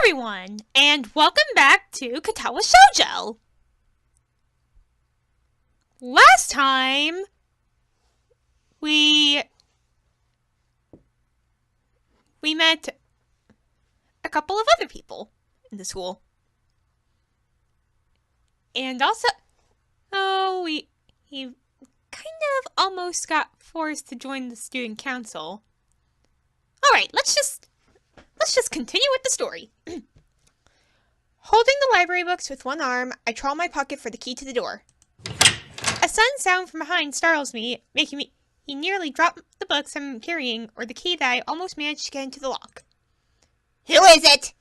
everyone, and welcome back to Katawa Shoujo! Last time, we met a couple of other people in the school. And also, he kind of almost got forced to join the student council. Alright, let's just continue with the story. Holding the library books with one arm, I trawl my pocket for the key to the door. A sudden sound from behind startles me, making me nearly drop the books I'm carrying or the key that I almost managed to get into the lock. Who is it?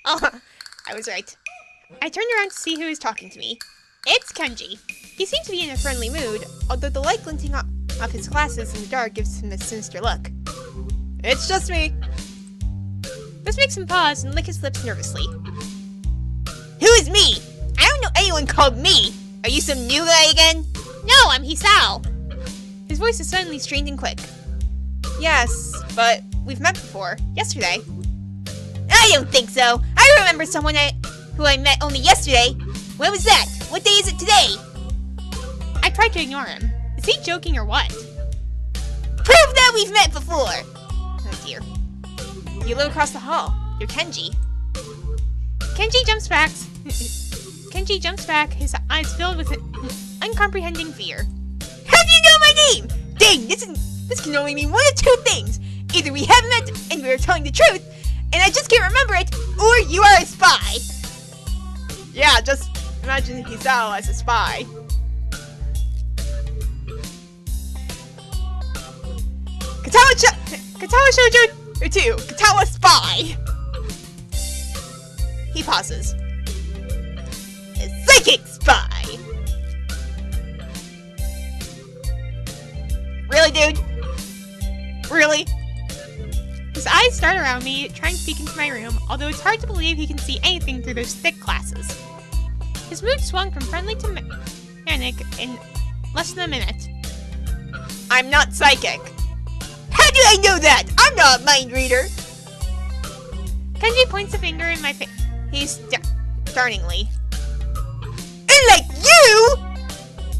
Oh, I was right. I turned around to see who was talking to me. It's Kenji. He seemed to be in a friendly mood, although the light glinting off his glasses in the dark gives him a sinister look. It's just me. This makes him pause and lick his lips nervously. Who is me? I don't know anyone called me. Are you some new guy again? No, I'm Hisao. His voice is suddenly strained and quick. Yes, but we've met before. Yesterday. I don't think so. I remember someone who I met only yesterday. When was that? What day is it today? I tried to ignore him. Is he joking or what? Prove that we've met before! Oh dear. You live across the hall. You're Kenji. Kenji jumps back, his eyes filled with uncomprehending fear. How do you know my name? Dang, this can only mean one of two things. Either we haven't met and we're telling the truth, and I just can't remember it, or you are a spy. Yeah, just imagine Hisao as a spy. Katawa Shoujo 2, Katawa spy. He pauses. A psychic spy. Really, dude? Really? His eyes start around me, trying to peek into my room, although it's hard to believe he can see anything through those thick glasses. His mood swung from friendly to manic in less than a minute. I'm not psychic. How do I know that? I'm not a mind reader. Kenji points a finger in my face. He's startlingly. Like you?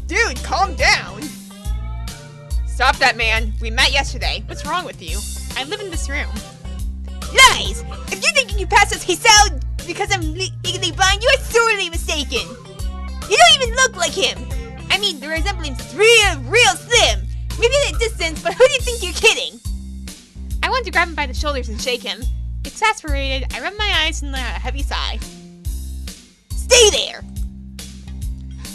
Dude, calm down. Stop that, man. We met yesterday. What's wrong with you? I live in this room. Lies! If you think you can pass as Hisao because I'm legally blind, you are sorely mistaken. You don't even look like him. I mean, the resemblance is real slim. Maybe at a distance, but who do you think you're kidding? I want to grab him by the shoulders and shake him. Exasperated, I rub my eyes and let out a heavy sigh. Stay there!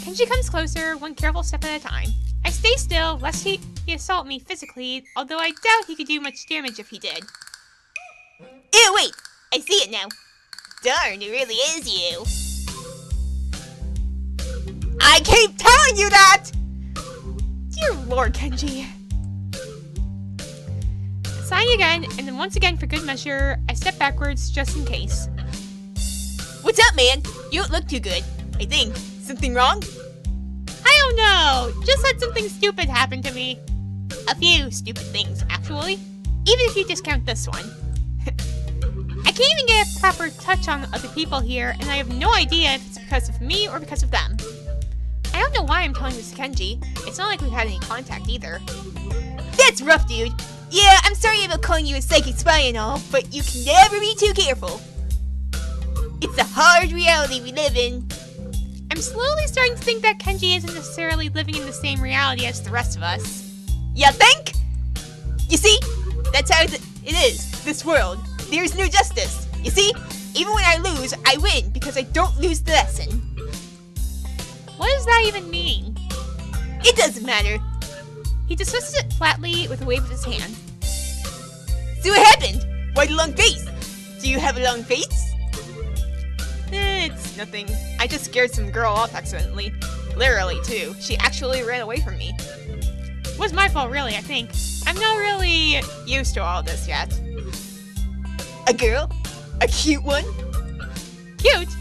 Kenji comes closer, one careful step at a time. I stay still, lest he assault me physically, although I doubt he could do much damage if he did. Ew, wait! I see it now. Darn, it really is you. I keep telling you that! Dear Lord, Kenji. Sighing again, and then once again for good measure, I step backwards just in case. What's up, man? You don't look too good, I think. Something wrong? I don't know. Just had something stupid happen to me. A few stupid things, actually. Even if you discount this one. I can't even get a proper touch on other people here, and I have no idea if it's because of me or because of them. I don't know why I'm telling this to Kenji. It's not like we've had any contact either. That's rough, dude. Yeah, I'm sorry about calling you a psychic spy and all, but you can never be too careful. It's a hard reality we live in. I'm slowly starting to think that Kenji isn't necessarily living in the same reality as the rest of us. You think? You see? That's how it is, this world. There's no justice. You see? Even when I lose, I win because I don't lose the lesson. What does that even mean? It doesn't matter. He dismisses it flatly with a wave of his hand. So what happened? Why the long face? Do you have a long face? It's nothing. I just scared some girl off accidentally. Literally, too. She actually ran away from me. It was my fault, really, I think. I'm not really used to all this yet. A girl? A cute one? Cute?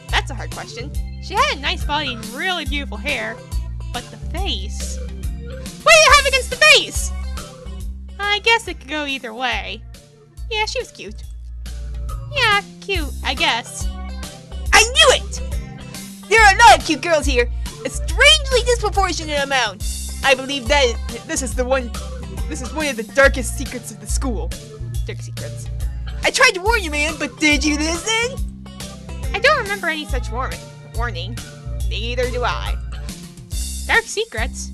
That's a hard question. She had a nice body and really beautiful hair. But the face... What do you have against the face? I guess it could go either way. Yeah, she was cute. Yeah, cute, I guess. I knew it! There are a lot of cute girls here, a strangely disproportionate amount. I believe that this is one of the darkest secrets of the school. Dark secrets. I tried to warn you, man, but did you listen? I don't remember any such warning. Neither do I. Dark secrets?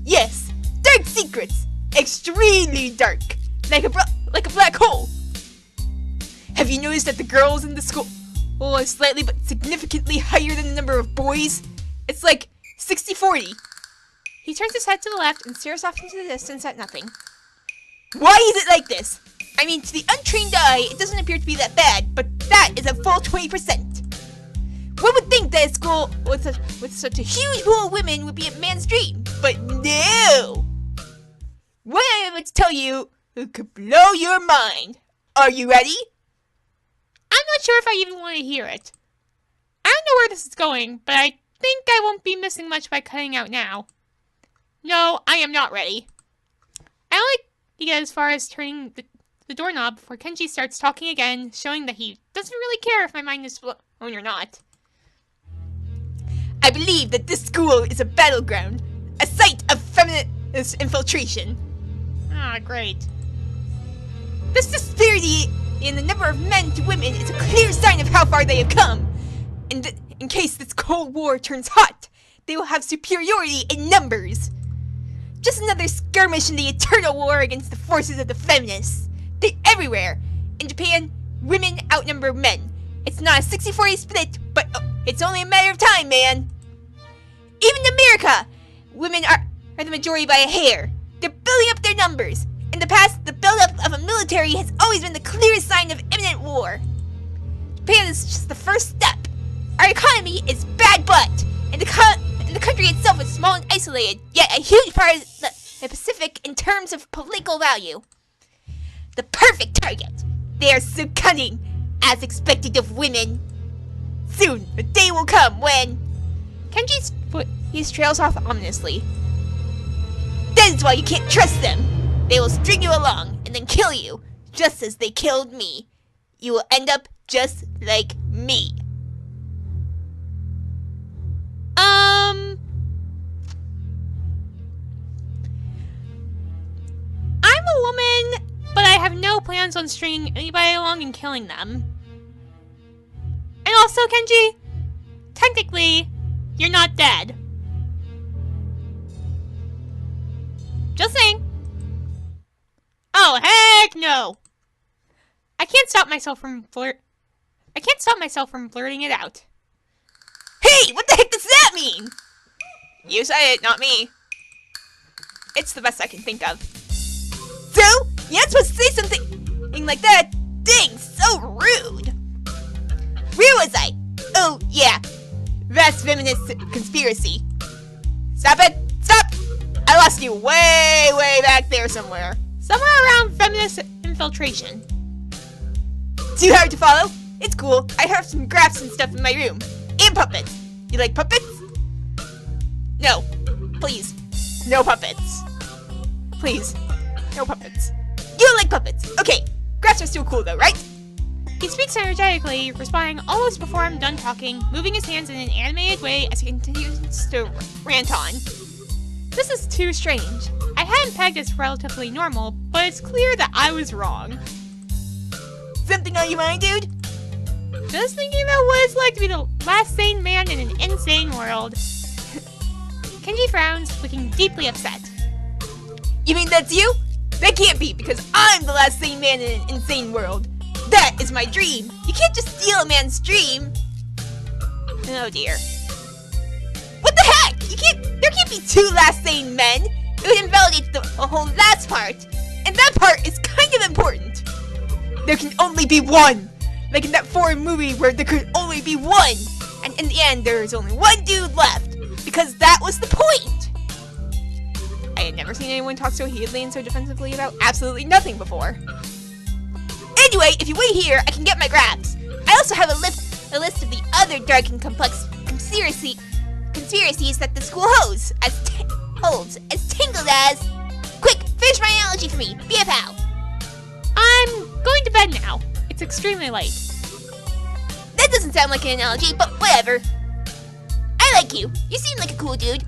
Yes, dark secrets. Extremely dark. Like a black hole. Have you noticed that the girls in the school are slightly but significantly higher than the number of boys? It's like 60-40. He turns his head to the left and stares off into the distance at nothing. Why is it like this? I mean, to the untrained eye, it doesn't appear to be that bad, but that is a full 20%. One would think that a school with such a huge pool of women would be a man's dream, but no! What I am about to tell you could blow your mind. Are you ready? I'm not sure if I even want to hear it. I don't know where this is going, but I think I won't be missing much by cutting out now. No, I am not ready. I only get as far as turning the doorknob before Kenji starts talking again, showing that he doesn't really care if my mind is blown or not. I believe that this school is a battleground, a site of feminist infiltration. Ah, great. This disparity in the number of men to women is a clear sign of how far they have come. In case this Cold War turns hot, they will have superiority in numbers. Just another skirmish in the eternal war against the forces of the feminists. They're everywhere. In Japan, women outnumber men. It's not a 60-40 split, but it's only a matter of time, man. Even in America, women are the majority by a hair. They're building up their numbers. In the past, the buildup of a military has always been the clearest sign of imminent war. Japan is just the first step. Our economy is bad butt, and the country itself is small and isolated, yet a huge part of the Pacific in terms of political value. The perfect target. They are so cunning, as expected of women. Soon, the day will come when... Kenji's foot, he trails off ominously. That is why you can't trust them. They will string you along and then kill you, just as they killed me. You will end up just like me. I'm a woman, but I have no plans on stringing anybody along and killing them. And also, Kenji, technically, you're not dead. Just saying. Oh, heck no! I can't stop myself from blurting it out. Hey, what the heck does that mean? You said it, not me. It's the best I can think of. So, you're not supposed to say something like that. Dang, so rude. Where was I? Oh, yeah. Vast feminist conspiracy. Stop it! Stop! I lost you way back there somewhere. Somewhere around feminist infiltration. Too hard to follow? It's cool. I have some graphs and stuff in my room. And puppets. You like puppets? No. Please. No puppets. Please. No puppets. You don't like puppets. Okay. Graphs are still cool though, right? He speaks energetically, responding almost before I'm done talking, moving his hands in an animated way as he continues to rant on. This is too strange. I hadn't pegged as relatively normal, but it's clear that I was wrong. Something on your mind, dude? Just thinking about what it's like to be the last sane man in an insane world. Kenji frowns, looking deeply upset. You mean that's you? That can't be, because I'm the last sane man in an insane world. That is my dream. You can't just steal a man's dream. Oh dear. What the heck? There can't be two last sane men. It would invalidate the whole last part. And that part is kind of important. There can only be one. Like in that foreign movie where there could only be one. And in the end, there is only one dude left. Because that was the point. I had never seen anyone talk so heatedly and so defensively about absolutely nothing before. Anyway, if you wait here, I can get my grabs. I also have a list of the other dark and complex conspiracies that the school holds as tangled as... Quick, finish my analogy for me. Be a pal. I'm going to bed now. It's extremely late. That doesn't sound like an analogy, but whatever. I like you. You seem like a cool dude.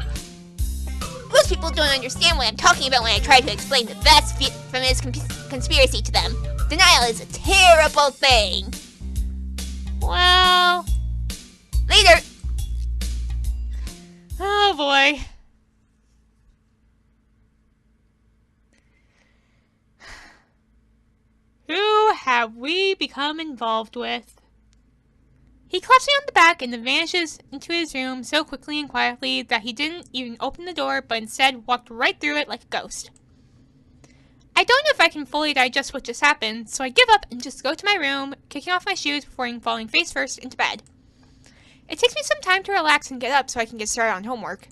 Most people don't understand what I'm talking about when I try to explain the vast feminist conspiracy to them. Denial is a terrible thing. Well... Later. Oh boy. Who have we become involved with? He claps me on the back and then vanishes into his room so quickly and quietly that he didn't even open the door but instead walked right through it like a ghost. I don't know if I can fully digest what just happened, so I give up and just go to my room, kicking off my shoes before falling face first into bed. It takes me some time to relax and get up so I can get started on homework.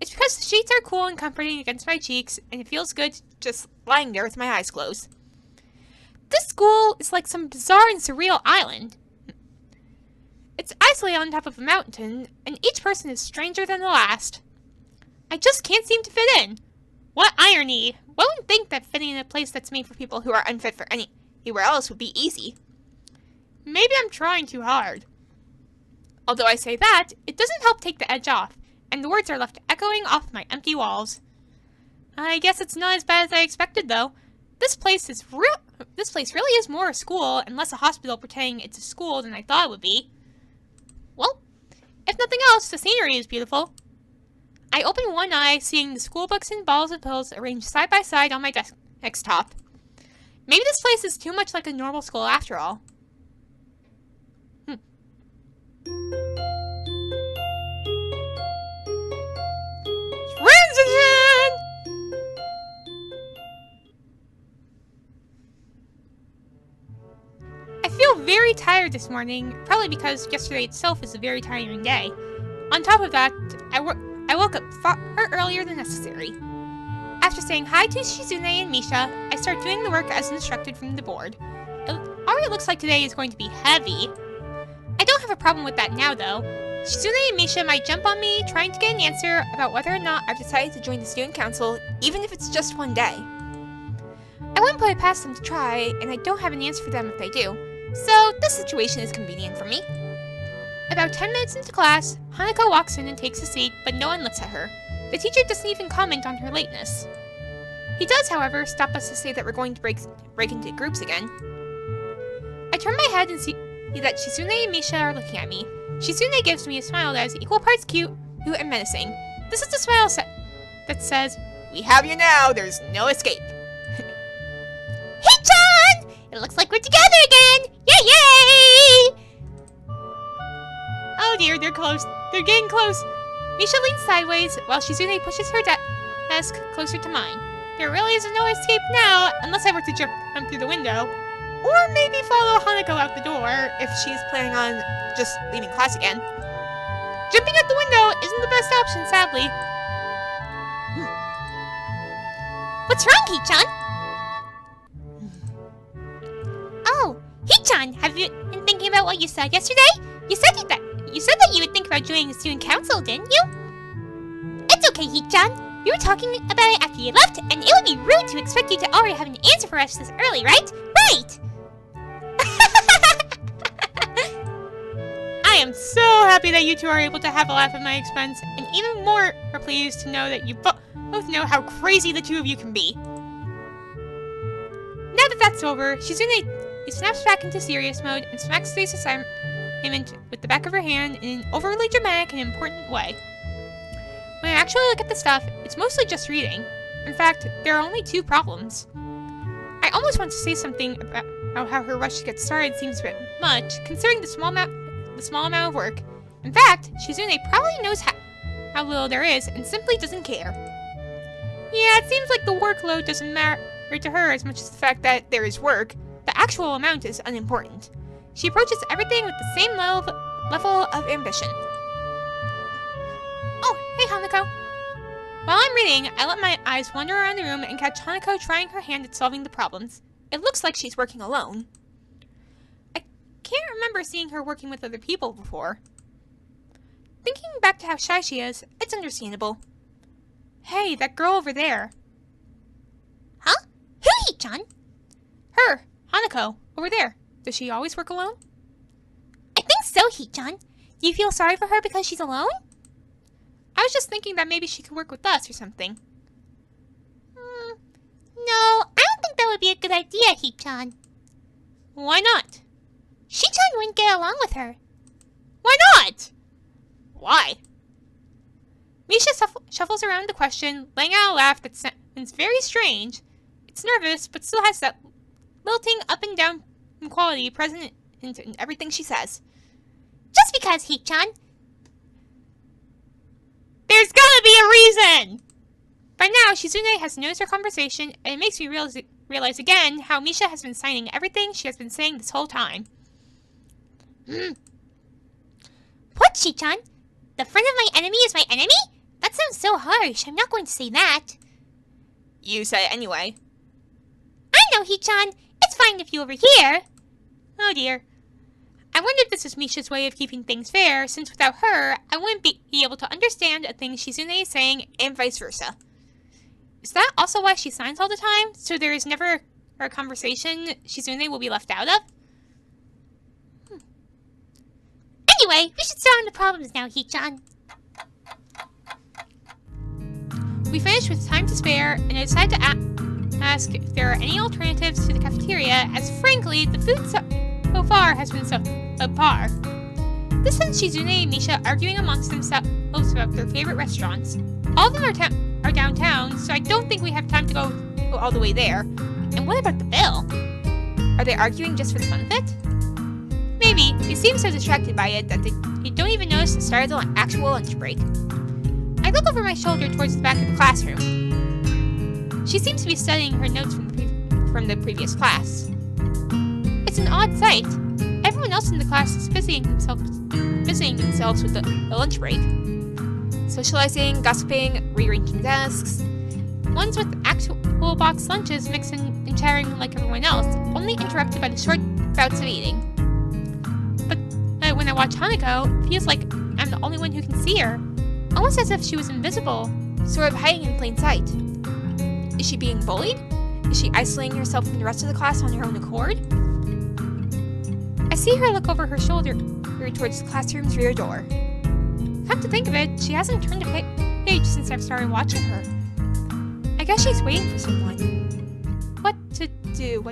It's because the sheets are cool and comforting against my cheeks, and it feels good just lying there with my eyes closed. This school is like some bizarre and surreal island. It's isolated on top of a mountain, and each person is stranger than the last. I just can't seem to fit in. What irony! One would think that fitting in a place that's made for people who are unfit for anywhere else would be easy. Maybe I'm trying too hard. Although I say that, it doesn't help take the edge off, and the words are left echoing off my empty walls. I guess it's not as bad as I expected, though. This place really is more a school and less a hospital pretending it's a school than I thought it would be. Well, if nothing else, the scenery is beautiful. I open one eye, seeing the school books and balls of pills arranged side by side on my desktop. Maybe this place is too much like a normal school after all. Transition! I feel very tired this morning, probably because yesterday itself was a very tiring day. On top of that, I woke up far earlier than necessary. After saying hi to Shizune and Misha, I start doing the work as instructed from the board. It already looks like today is going to be heavy. I don't have a problem with that now, though. Shizune and Misha might jump on me, trying to get an answer about whether or not I've decided to join the student council, even if it's just one day. I wouldn't put it past them to try, and I don't have an answer for them if they do. So, this situation is convenient for me. About 10 minutes into class, Hanako walks in and takes a seat, but no one looks at her. The teacher doesn't even comment on her lateness. He does, however, stop us to say that we're going to break into groups again. I turn my head and see that Shizune and Misha are looking at me. Shizune gives me a smile that is equal parts cute and menacing. This is the smile that says, "We have you now, there's no escape." Hey-chan! It looks like we're together again! Yay, yay! Oh dear, they're close. They're getting close. Misha leans sideways while Shizune pushes her desk closer to mine. There really is no escape now, unless I were to jump through the window. Or maybe follow Hanako out the door if she's planning on just leaving class again. Jumping out the window isn't the best option, sadly. What's wrong, Hee-chan? Oh, Hee-chan, have you been thinking about what you said yesterday? You said that you would think about joining the student council, didn't you? It's okay, Hee-chan. We were talking about it after you left, and it would be rude to expect you to already have an answer for us this early, right? Right! I am so happy that you two are able to have a laugh at my expense, and even more are pleased to know that you both know how crazy the two of you can be. Now that that's over, Shizune snaps back into serious mode and smacks today's assignment with the back of her hand in an overly dramatic and important way. When I actually look at the stuff, it's mostly just reading. In fact, there are only 2 problems. I almost want to say something about how her rush to get started seems a bit much, considering the small amount of work. In fact, Shizune probably knows how little there is and simply doesn't care. Yeah, it seems like the workload doesn't matter to her as much as the fact that there is work. The actual amount is unimportant. She approaches everything with the same level of ambition. Oh, hey Hanako. While I'm reading, I let my eyes wander around the room and catch Hanako trying her hand at solving the problems. It looks like she's working alone. I can't remember seeing her working with other people before. Thinking back to how shy she is, it's understandable. Hey, that girl over there. Huh? Who, Hee-chan? Her, Hanako, over there. Does she always work alone? I think so, Hee-chan. Do you feel sorry for her because she's alone? I was just thinking that maybe she could work with us or something. No, I don't think that would be a good idea, Hee-chan. Why not? Shee-chan wouldn't get along with her. Why not? Why? Misha shuffles around the question, letting out a laugh that sounds very strange. It's nervous, but still has that lilting up and down quality present in everything she says. Just because, Hee-chan. There's gotta be a reason! By now, Shizune has noticed our conversation, and it makes me realize again how Misha has been signing everything she has been saying this whole time. What, Shee-chan? The friend of my enemy is my enemy? That sounds so harsh. I'm not going to say that. You said it anyway. I know, Hee-chan. It's fine if you overhear. Oh dear. I wonder if this is Misha's way of keeping things fair, since without her, I wouldn't be able to understand a thing Shizune is saying, and vice versa. Is that also why she signs all the time? So there is never a conversation Shizune will be left out of? Anyway, we should start on the problems now, Hee-chan. We finished with time to spare, and I decided to ask if there are any alternatives to the cafeteria, as frankly, the food so far has been so subpar. This sends Shizune and Misha arguing amongst themselves about their favorite restaurants. All of them are downtown, so I don't think we have time to go all the way there. And what about the bill? Are they arguing just for the fun of it? Maybe. They seem so distracted by it that they don't even notice the start of the actual lunch break. I look over my shoulder towards the back of the classroom. She seems to be studying her notes from the previous class. It's an odd sight. Everyone else in the class is busying themselves with the lunch break. Socializing, gossiping, rearranging desks. Ones with actual box lunches mixing and chatting like everyone else, only interrupted by the short bouts of eating. But when I watch Hanako, it feels like I'm the only one who can see her. Almost as if she was invisible, sort of hiding in plain sight. Is she being bullied? Is she isolating herself from the rest of the class on her own accord? I see her look over her shoulder towards the classroom's rear door. Come to think of it, she hasn't turned a page since I've started watching her. I guess she's waiting for someone. What to do?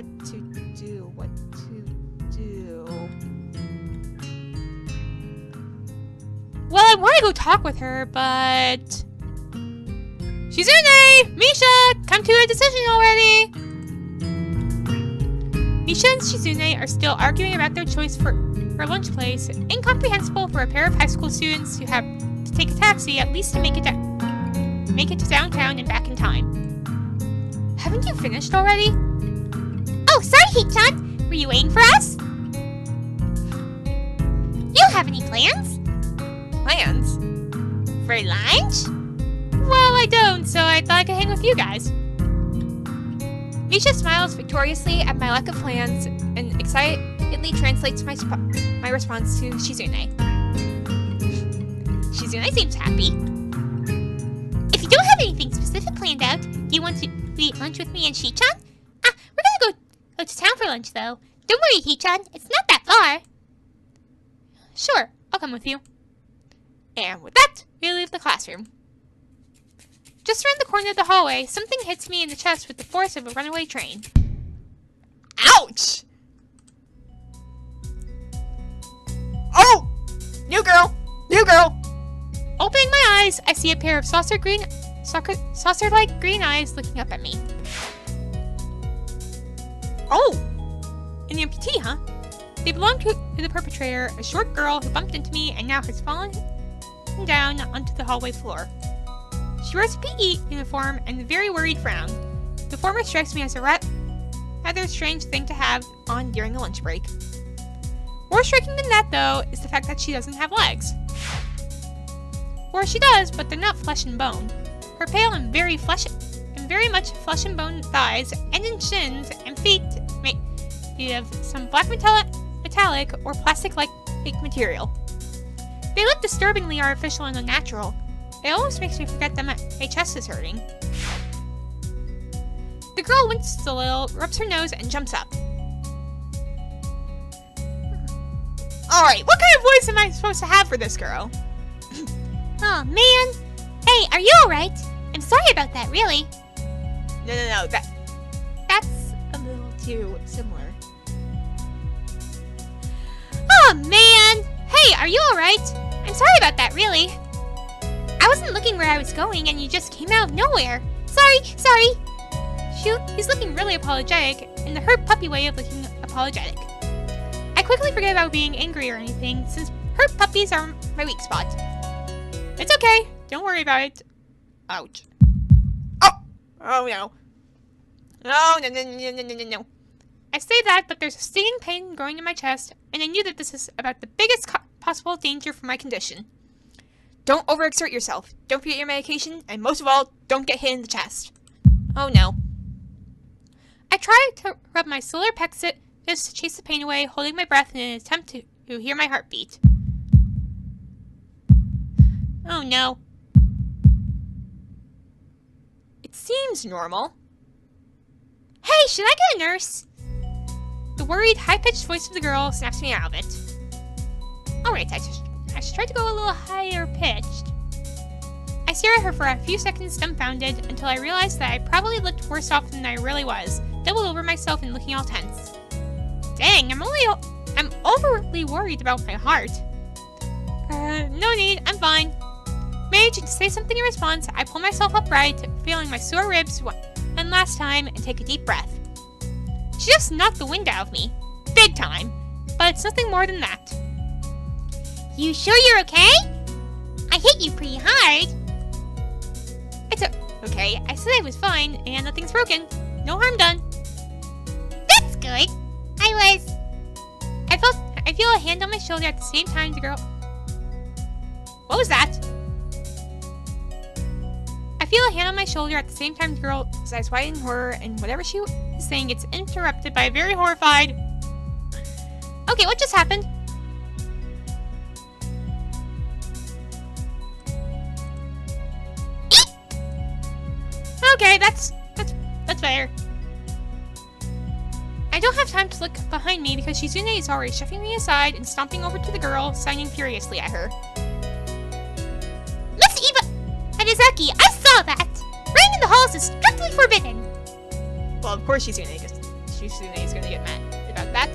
Well, I want to go talk with her, but... Shizune! Misha! Come to a decision already! Misha and Shizune are still arguing about their choice for lunch place. Incomprehensible for a pair of high school students who have to take a taxi at least to make it to downtown and back in time. Haven't you finished already? Oh, sorry, Hee-chan. Were you waiting for us? You have any plans? Plans? For lunch? Well, I don't, so I thought I could hang with you guys. Misha smiles victoriously at my lack of plans and excitedly translates my response to Shizune. Shizune seems happy. If you don't have anything specific planned out, do you want to eat lunch with me and Shee-chan? We're gonna go to town for lunch, though. Don't worry, Hee-chan. It's not that far. Sure, I'll come with you. And with that, we leave the classroom. Just around the corner of the hallway, something hits me in the chest with the force of a runaway train. Ouch! Oh! New girl! New girl! Opening my eyes, I see a pair of saucer-like green eyes looking up at me. Oh! An amputee, huh? They belong to the perpetrator, a short girl who bumped into me and now has fallen down onto the hallway floor. She wears a PE uniform and a very worried frown. The former strikes me as a rather strange thing to have on during a lunch break. More striking than that, though, is the fact that she doesn't have legs. Or she does, but they're not flesh and bone. Her pale and very much flesh and bone thighs end in shins and feet made of some black metallic or plastic-like material. They look disturbingly artificial and unnatural. It almost makes me forget that my chest is hurting. The girl winces a little, rubs her nose, and jumps up. Alright, what kind of voice am I supposed to have for this girl? Oh, man. Hey, are you alright? I'm sorry about that, really. No, that's a little too similar. Oh, man. Hey, are you alright? I'm sorry about that, really. I wasn't looking where I was going, and you just came out of nowhere. Sorry. He's looking really apologetic, in the hurt puppy way of looking apologetic. I quickly forget about being angry or anything, since hurt puppies are my weak spot. It's okay. Don't worry about it. Ouch. Oh no. No. I say that, but there's a stinging pain growing in my chest, and I knew that this is about the biggest possible danger for my condition. Don't overexert yourself. Don't forget your medication, and most of all, don't get hit in the chest. Oh no. I try to rub my solar plexus to chase the pain away, holding my breath in an attempt to hear my heartbeat. Oh no. It seems normal. Hey, should I get a nurse? The worried, high-pitched voice of the girl snaps me out of it. Alright, I should try to go a little higher pitched. I stare at her for a few seconds dumbfounded until I realize that I probably looked worse off than I really was, doubled over myself and looking all tense. Dang, I'm overly worried about my heart. No need, I'm fine. Managing to say something in response, I pull myself upright, feeling my sore ribs one last time, and take a deep breath. She just knocked the wind out of me. Big time. But it's nothing more than that. You sure you're okay? I hit you pretty hard. It's okay. I said I was fine, and nothing's broken. No harm done. That's good. I feel a hand on my shoulder at the same time the girl... What was that? I feel a hand on my shoulder at the same time the girl's eyes widen in horror, and whatever she is saying gets interrupted by a very horrified... Okay, what just happened? Okay, that's fair. I don't have time to look behind me because Shizune is already shoving me aside and stomping over to the girl, signing furiously at her. Miss Eva Hanizaki, I saw that! Running in the halls is strictly forbidden! Well, of course Shizune is gonna get mad about that.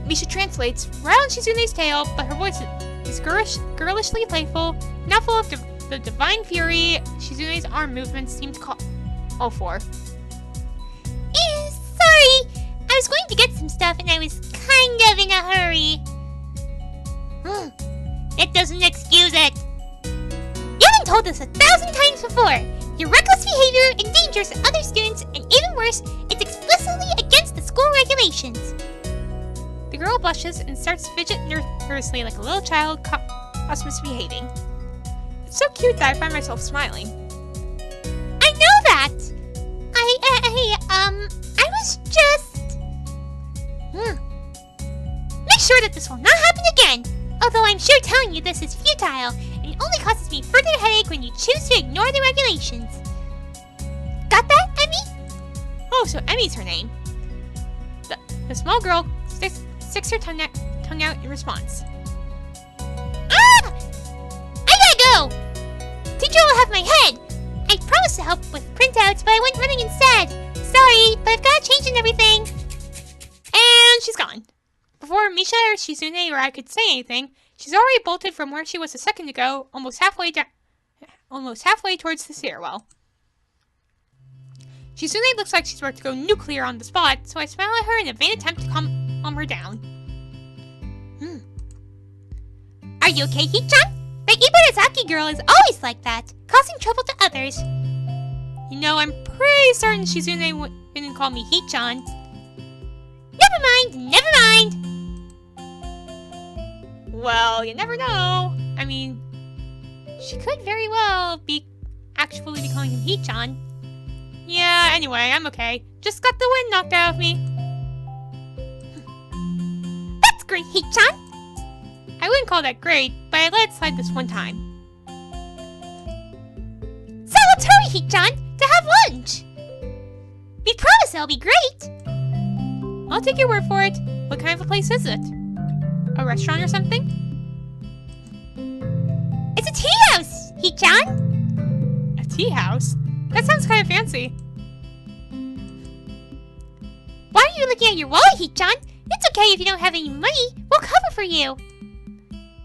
Misha translates right on Shizune's tail, but her voice is girlishly playful, now full of the divine fury Shizune's arm movements seem to call for. Sorry! I was going to get some stuff and I was kind of in a hurry. That doesn't excuse it. You haven't told us 1,000 times before. Your reckless behavior endangers other students, and even worse, it's explicitly against the school regulations. The girl blushes and starts to fidget nervously like a little child caught misbehaving. It's so cute that I find myself smiling. I know that! I was just... Make sure that this will not happen again! Although I'm sure telling you this is futile, and it only causes me further headache when you choose to ignore the regulations. Got that, Emmy? Oh, so Emmy's her name. The small girl sticks her tongue out in response. Ah! I gotta go! Teacher will have my head! I promised to help with printouts, but I went running instead. Sorry, but I've got to change and everything. And she's gone. Before Misha or Shizune or I could say anything, she's already bolted from where she was a second ago, almost halfway towards the stairwell. Shizune looks like she's about to go nuclear on the spot, so I smile at her in a vain attempt to calm her down. Are you okay, Hichan? That Ibarazaki girl is always like that, causing trouble to others. You know, I'm pretty certain Shizune didn't call me Hichan. Never mind! Well, you never know. I mean, she could very well actually be calling him Hichan. Yeah, anyway, I'm okay. Just got the wind knocked out of me. That's great, Hichan! I wouldn't call that great, but I let it slide this one time. So let's hurry, Hichan, to have lunch! We promise it'll be great! I'll take your word for it. What kind of a place is it? a restaurant or something? It's a tea house, Hee-chan. A tea house? That sounds kind of fancy. Why are you looking at your wallet, Hee-chan? It's okay if you don't have any money. We'll cover for you.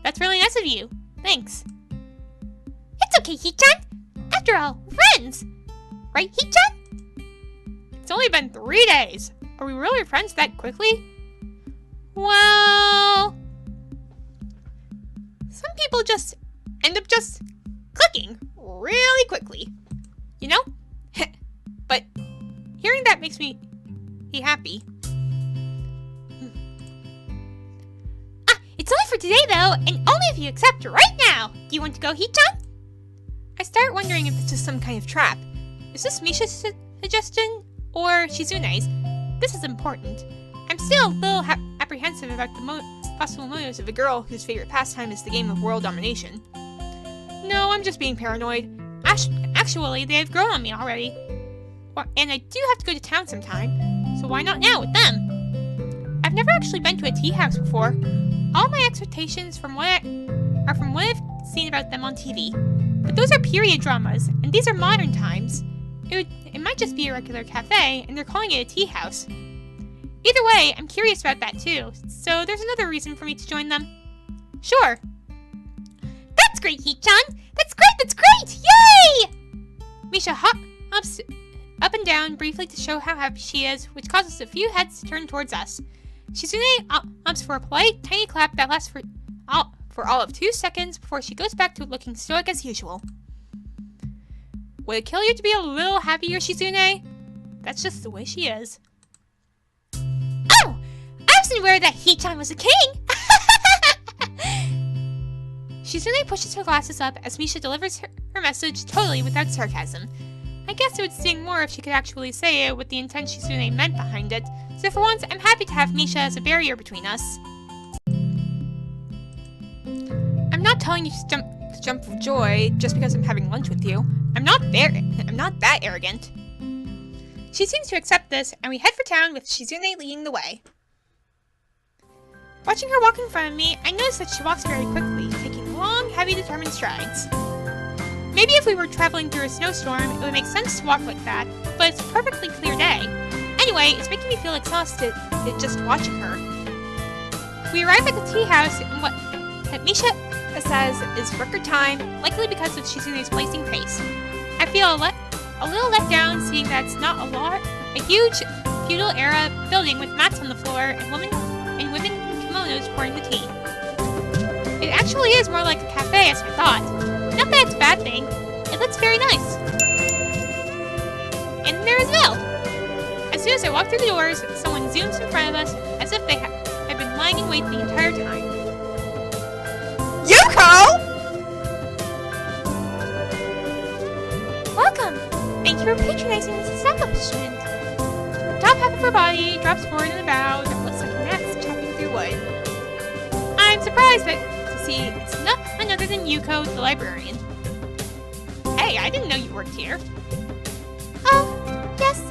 That's really nice of you. Thanks. It's okay, Hee-chan. After all, friends. Right, Hee-chan? It's only been 3 days. Are we really friends that quickly? Well... some people just end up just clicking really quickly. You know? But hearing that makes me be happy. It's only for today, though, and only if you accept right now. Do you want to go, Hee-chan? I start wondering if this is some kind of trap. Is this Misha's suggestion or Shizune's? This is important. I'm still a little apprehensive about the possible motives of a girl whose favorite pastime is the game of world domination. No, I'm just being paranoid. Actually, they have grown on me already. And I do have to go to town sometime, so why not now with them? I've never actually been to a tea house before. All my expectations are from what I've seen about them on TV. But those are period dramas, and these are modern times. It might just be a regular cafe, and they're calling it a tea house. Either way, I'm curious about that too, so there's another reason for me to join them. Sure. That's great, Hee-chan! That's great! Yay! Misha hops up and down briefly to show how happy she is, which causes a few heads to turn towards us. Shizune opts for a polite, tiny clap that lasts for all of 2 seconds before she goes back to looking stoic as usual. Would it kill you to be a little happier, Shizune? That's just the way she is. Oh! I wasn't aware that Hee-chan was a king! Shizune pushes her glasses up as Misha delivers her message totally without sarcasm. I guess it would sting more if she could actually say it with the intent Shizune meant behind it, so for once I'm happy to have Misha as a barrier between us. I'm not telling you to jump with joy just because I'm having lunch with you. I'm not that arrogant. She seems to accept this, and we head for town with Shizune leading the way. Watching her walk in front of me, I notice that she walks very quickly, taking long, heavy, determined strides. Maybe if we were traveling through a snowstorm, it would make sense to walk like that, but it's a perfectly clear day. Anyway, it's making me feel exhausted just watching her. We arrive at the tea house in what Misha says is record time, likely because of Shizune's blazing pace. I feel a little let down seeing that it's not a huge feudal-era building with mats on the floor and women in kimonos pouring the tea. It actually is more like a cafe as I thought. Not that it's a bad thing. It looks very nice. And there is Mel. As soon as I walk through the doors, someone zooms in front of us as if they had been lying in wait the entire time. Yuko! Welcome! Thank you for patronizing this establishment. The top half of her body drops forward in a bow that looks like an axe chopping through wood. I'm surprised to see it's none other than Yuko, the librarian. Hey, I didn't know you worked here. Oh, yes,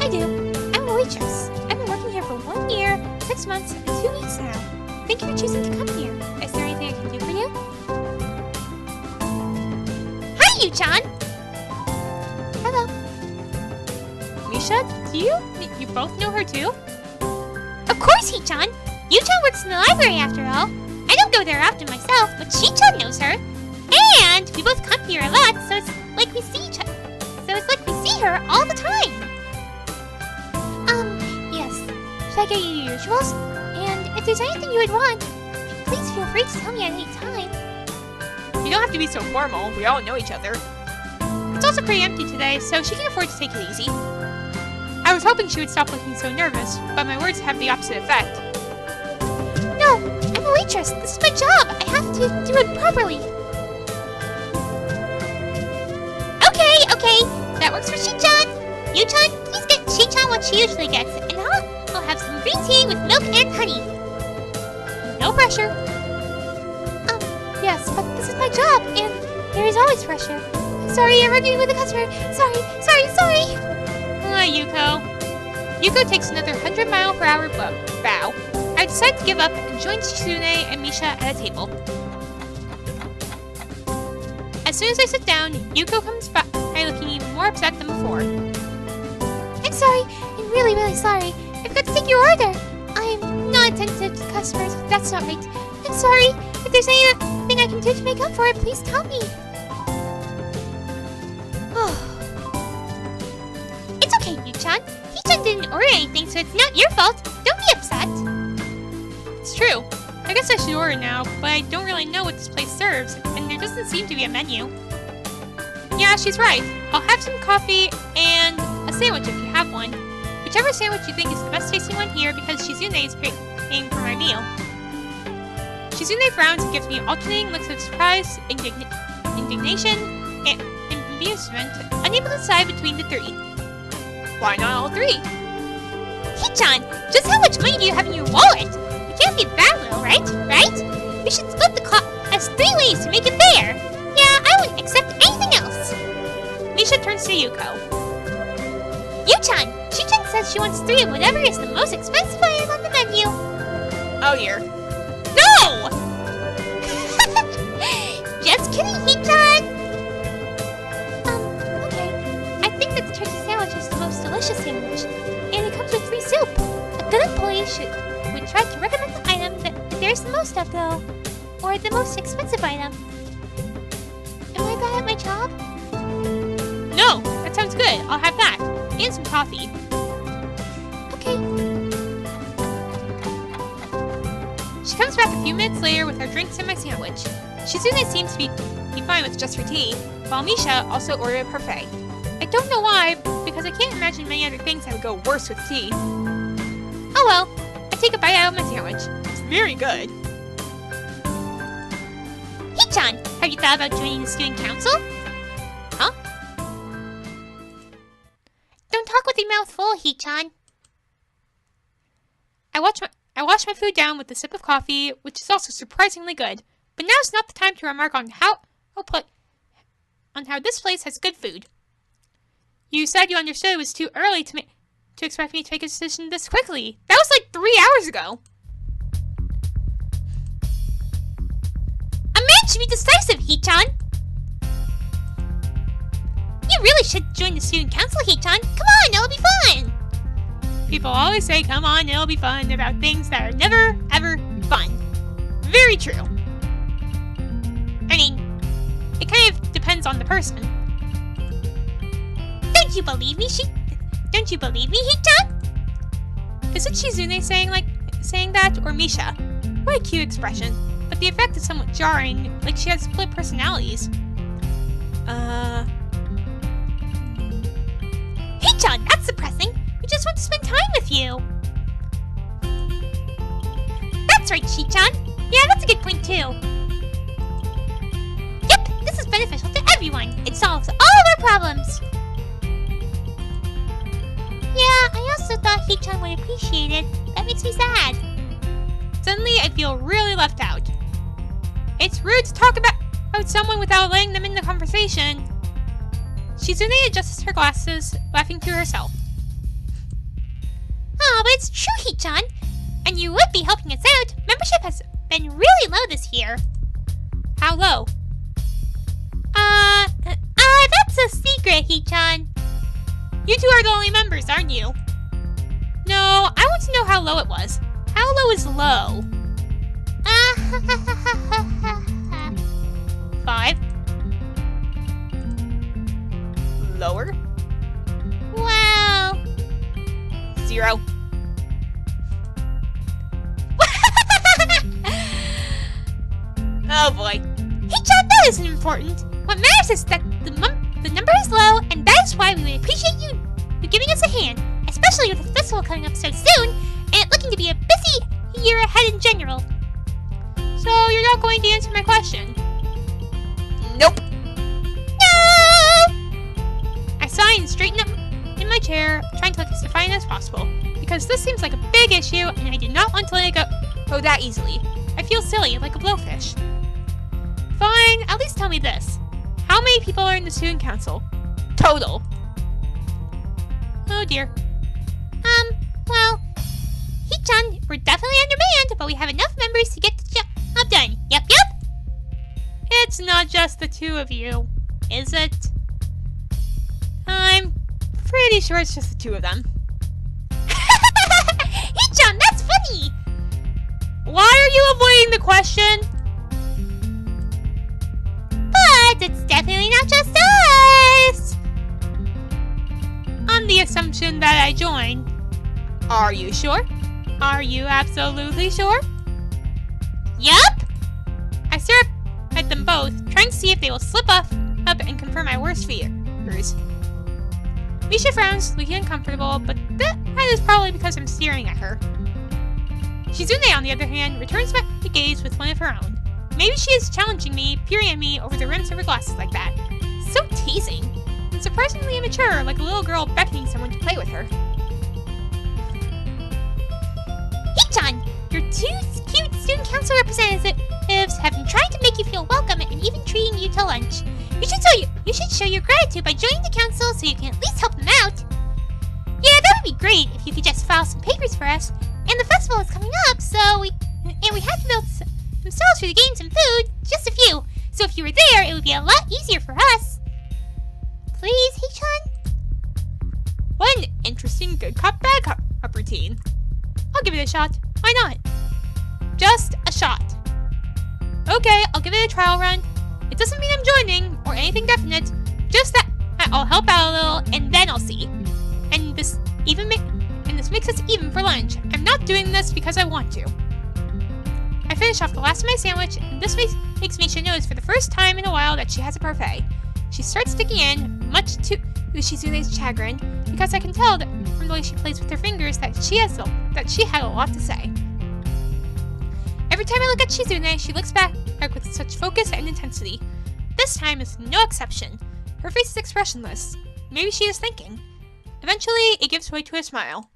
I do. I'm a waitress. I've been working here for 1 year, 6 months, and 2 weeks now. Thank you for choosing to come here. Is there anything I can do for you? Hi, Yu-chan! Hello. Misha, do you both know her too? Of course, Hee-chan! Yu-chan works in the library after all. I don't go there often myself, but Shi-chan knows her. And we both come here a lot, so it's like we see each other. So it's like we see her all the time. Yes. Should I get you your usuals? And if there's anything you would want, please feel free to tell me at any time. You don't have to be so formal. We all know each other. It's also pretty empty today, so she can afford to take it easy. I was hoping she would stop looking so nervous, but my words have the opposite effect. No, I'm a waitress. This is my job. I have to do it properly. Okay. That works for Shi-chan. Yu-chan, please get Shi-chan what she usually gets, and I'll have some green tea with milk and honey. No pressure. Yes, but this is my job, and there is always pressure. Sorry, I'm arguing with the customer. Sorry. Yuko. Yuko takes another 100-mile-per-hour bow. I'd decide to give up and join Shizune and Misha at a table. As soon as I sit down, Yuko comes by looking even more upset than before. I'm sorry. I'm really, really sorry. I forgot to take your order. I'm not attentive to customers. That's not right. I'm sorry. If there's anything I can do to make up for it, please tell me. It's okay, Yu-chan. He-chan didn't order anything, so it's not your fault. Don't be upset. It's true. I guess I should order now, but I don't really know what this place serves, and there doesn't seem to be a menu. Yeah, she's right. I'll have some coffee and a sandwich if you have one. Whichever sandwich you think is the best tasting one here, because Shizune is paying for my meal. Shizune frowns and gives me alternating looks of surprise, indignation, and amusement, unable to decide between the three. Why not all three? He-chan, just how much money do you have in your wallet? It can't be that little, right? Right? We should split the cost as 3 ways to make it fair. Yeah, I wouldn't accept anything else. Misha turns to Yuko. Yu-chan, Shi-chan says she wants 3 of whatever is the most expensive item on the menu. Oh dear. No! Just kidding, He-chan. Okay. I think that the turkey sandwich is the most delicious sandwich, and it comes with free soup. A good employee would try to recommend the item that there's the most of, though, or the most expensive item. Am I bad at my job? No, that sounds good. I'll have that. And some coffee. Okay. She comes back a few minutes later with her drinks and my sandwich. Shizune seems to be fine with just her tea, while Misha also ordered a parfait. I don't know why, because I can't imagine many other things that would go worse with tea. Oh well, I take a bite out of my sandwich. It's very good. He-chan, have you thought about joining the student council? Huh? Don't talk with your mouth full, He-chan. I wash my food down with a sip of coffee, which is also surprisingly good. But now's not the time to remark on how this place has good food. You said you understood it was too early to expect me to make a decision this quickly. That was like 3 hours ago. A man should be decisive, He-chan. You really should join the student council, He-chan. Come on, it'll be fun. People always say, come on, it'll be fun, about things that are never, ever fun. Very true. I mean, it kind of depends on the person. Don't you believe me, He-chan? Is it Shizune saying that, or Misha? What a cute expression, but the effect is somewhat jarring, like she has split personalities. He-chan, that's depressing. We just want to spend time with you. That's right, Shi-chan. Yeah, that's a good point too. Yep, this is beneficial to everyone. It solves all of our problems. Yeah, I also thought He-chan would appreciate it. That makes me sad. Suddenly, I feel really left out. It's rude to talk about someone without letting them in the conversation. Shizune adjusts her glasses, laughing to herself. Oh, but it's true, He-chan. And you would be helping us out. Membership has been really low this year. How low? That's a secret, He-chan. You two are the only members, aren't you? No, I want to know how low it was. How low is low? 5. Lower? Well... 0. Oh boy. He-chan, that isn't important. What matters is that the number is low, and that is why we would appreciate you giving us a hand, especially with the festival coming up so soon, and it looking to be a busy year ahead in general. So you're not going to answer my question? Nope. No! I sigh and straighten up in my chair, trying to look as defiant as possible, because this seems like a big issue, and I did not want to let it go that easily. I feel silly, like a blowfish. Fine, at least tell me this. How many people are in the student council? Total. Oh dear. Well, Hee-chan, we're definitely undermanned, but we have enough members to get the job done. Yep. It's not just the two of you, is it? I'm pretty sure it's just the two of them. Hee-chan, that's funny! Why are you avoiding the question? But it's definitely not just us! On the assumption that I join. Are you sure? Are you absolutely sure? Yup! I stare at them both, trying to see if they will slip up and confirm my worst fears. Misha frowns, looking uncomfortable, but that is probably because I'm staring at her. Shizune, on the other hand, returns back the gaze with one of her own. Maybe she is challenging me, peering at me over the rims of her glasses like that. So teasing, and surprisingly immature, like a little girl beckoning someone to play with her. Hee-chan, your two cute student council representatives have been trying to make you feel welcome and even treating you to lunch. You should show your gratitude by joining the council so you can at least help them out. Yeah, that would be great if you could just file some papers for us. And the festival is coming up, so we have to build some stalls for the games and food, just a few. So if you were there, it would be a lot easier for us. Please, Hee-chan? What an interesting good cop, bad cop routine. I'll give it a shot. Why not? Just a shot. Okay, I'll give it a trial run. It doesn't mean I'm joining, or anything definite. Just that I'll help out a little, and then I'll see. And this makes us even for lunch. I'm not doing this because I want to. I finish off the last of my sandwich, and this makes Misha notice for the first time in a while that she has a parfait. She starts digging in, much to Shizune's chagrin, because I can tell that from the way she plays with her fingers that she had a lot to say. Every time I look at Shizune, she looks back with such focus and intensity. This time is no exception. Her face is expressionless. Maybe she is thinking. Eventually, it gives way to a smile.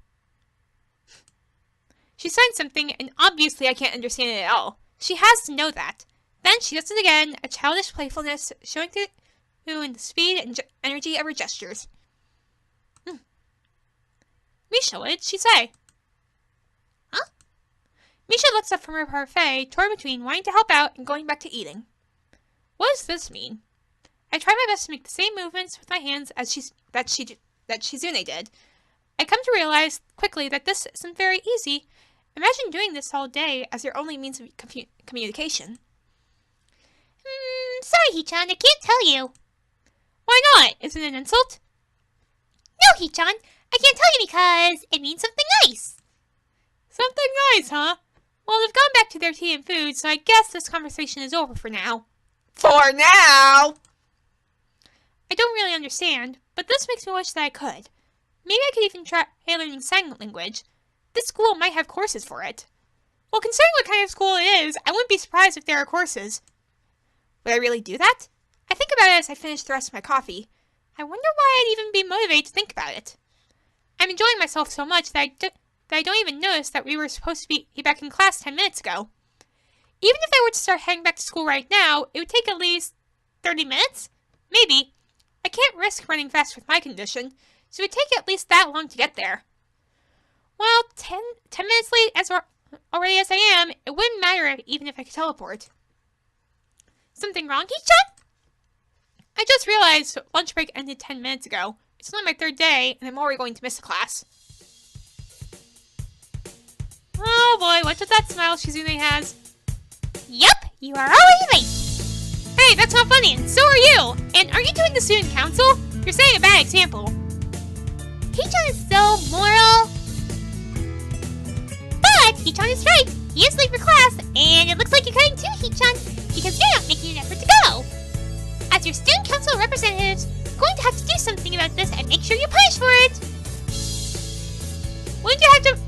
She signs something, and obviously I can't understand it at all. She has to know that. Then she does it again, a childish playfulness showing through in the speed and energy of her gestures. Misha, what did she say? Huh? Misha looks up from her parfait, torn between wanting to help out and going back to eating. What does this mean? I try my best to make the same movements with my hands as that Shizune did. I come to realize quickly that this isn't very easy. Imagine doing this all day as your only means of communication. Sorry, Hee-chan, I can't tell you. Why not? Isn't it an insult? No, Hee-chan, I can't tell you because it means something nice. Something nice, huh? Well, they've gone back to their tea and food, so I guess this conversation is over for now. For now! I don't really understand, but this makes me wish that I could. Maybe I could even try learning sign language. This school might have courses for it. Well, considering what kind of school it is, I wouldn't be surprised if there are courses. Would I really do that? I think about it as I finish the rest of my coffee. I wonder why I'd even be motivated to think about it. I'm enjoying myself so much that I don't even notice that we were supposed to be back in class 10 minutes ago. Even if I were to start heading back to school right now, it would take at least 30 minutes? Maybe. I can't risk running fast with my condition, so it would take at least that long to get there. Well, 10 minutes late already as I am, it wouldn't matter even if I could teleport. Something wrong, Hee-chan? I just realized lunch break ended 10 minutes ago. It's only my third day, and I'm already going to miss a class. Oh boy, what's with that smile Shizune has? Yup, you are already late. Hey, that's not funny, and so are you! And are you doing the student council? You're setting a bad example. Hee-chan is so moral. But Hee-chan is right. He is late for class, and it looks like you're cutting too, Hee-chan, because you're not making an effort to go. As your student council representatives, you're going to have to do something about this and make sure you're punished for it. Wouldn't you have to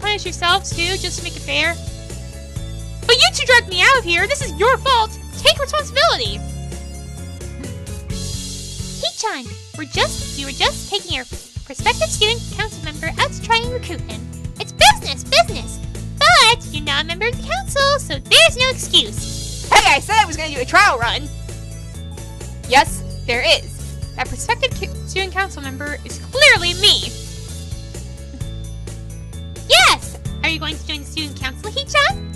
punish yourselves too, just to make it fair? But you two dragged me out of here. This is your fault. Take responsibility. Hee-chan, we were just taking your prospective student council member out to try and recruit him. It's business. But you're not a member of the council, so there's no excuse. Hey, I said I was going to do a trial run. Yes, there is. That prospective student council member is clearly me. Yes, Are you going to join the student council, Hee-chan?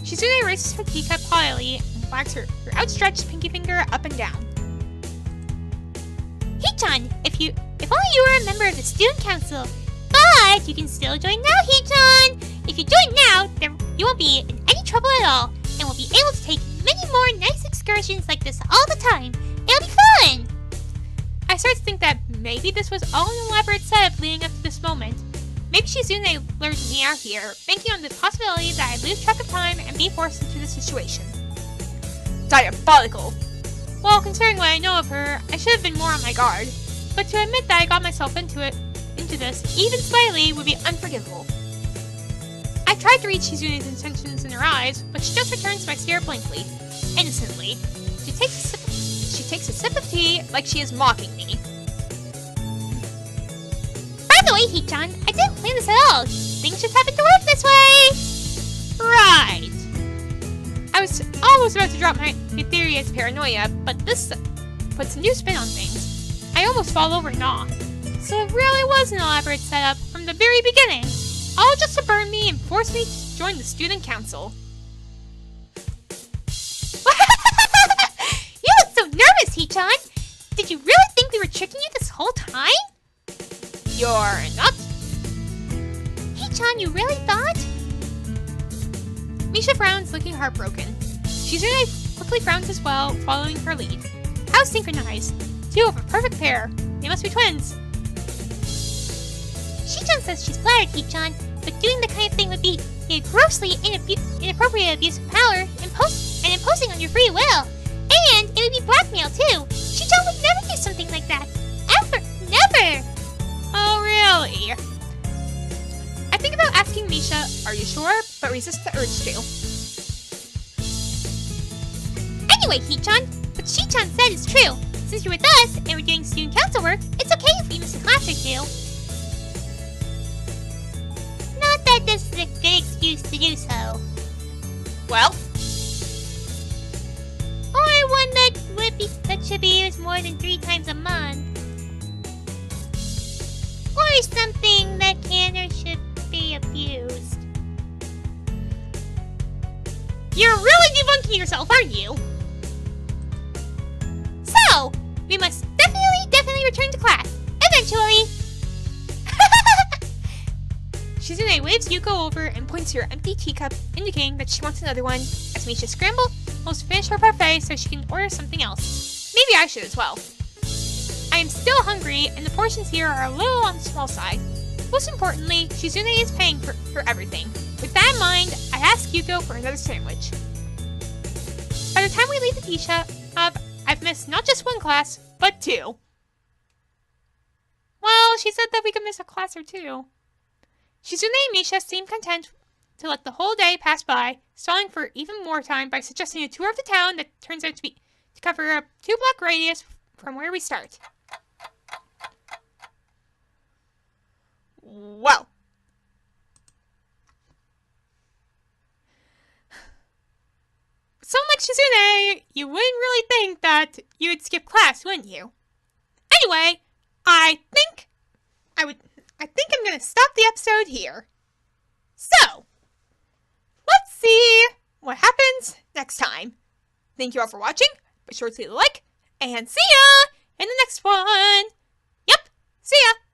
Shizune raises her teacup haughtily and wags her outstretched pinky finger up and down. Hee-chan, if only you were a member of the student council. But you can still join now, Hee-chan. If you join now, then you won't be in any trouble at all, and will be able to take many more nice excursions like this all the time. It'll be fun! I start to think that maybe this was all an elaborate setup leading up to this moment. Maybe Shizune lured me out here, banking on the possibility that I'd lose track of time and be forced into this situation. Diabolical. Well, considering what I know of her, I should have been more on my guard. But to admit that I got myself into this, even slightly, would be unforgivable. I tried to read Shizune's intentions in her eyes, but she just returns my stare blankly, innocently. She takes a sip of tea like she is mocking me. By the way, Hee-chan, I didn't plan this at all. Things just happen to work this way. Right. I was almost about to drop my theory as paranoia, but this puts a new spin on things. I almost fall over in awe. So it really was an elaborate setup from the very beginning. All just to burn me and force me to join the student council. You look so nervous, Hee-chan. Did you really think we were tricking you this whole time? You're not? Hee-chan, you really thought? Misha frowns, looking heartbroken. Shizune quickly frowns as well, following her lead. How synchronized. Two of a perfect pair. They must be twins. Shii-chan says she's flattered, Hee-chan, but doing the kind of thing would be a grossly inappropriate abuse of power and imposing on your free will. And it would be blackmail, too. Shii-chan would never do something like that. Ever. Never. Oh, really? I think about asking Misha, are you sure? But resist the urge to. Anyway, Hee-chan, what Shii-chan said is true. Since you're with us and we're doing student council work, it's okay if we miss a class or two. Not that this is a good excuse to do so. Well? Or one that should be used more than 3 times a month. Or something that can or should be abused. You're really debunking yourself, aren't you? So, we must definitely return to class. Eventually. Shizune waves Yuko over and points to her empty teacup, indicating that she wants another one, as Misha scrambles to finish her parfait so she can order something else. Maybe I should as well. I am still hungry, and the portions here are a little on the small side. Most importantly, Shizune is paying for everything. With that in mind, I ask Yuko for another sandwich. By the time we leave the tea shop, I've missed not just 1 class, but 2. Well, she said that we could miss a class or 2. Shizune and Misha seem content to let the whole day pass by, stalling for even more time by suggesting a tour of the town that turns out to cover a 2-block radius from where we start. Well. Someone like Shizune, you wouldn't really think that you would skip class, wouldn't you? Anyway, I think I'm gonna stop the episode here. So, let's see what happens next time. Thank you all for watching. Be sure to leave a like, and see ya in the next one. Yep, see ya.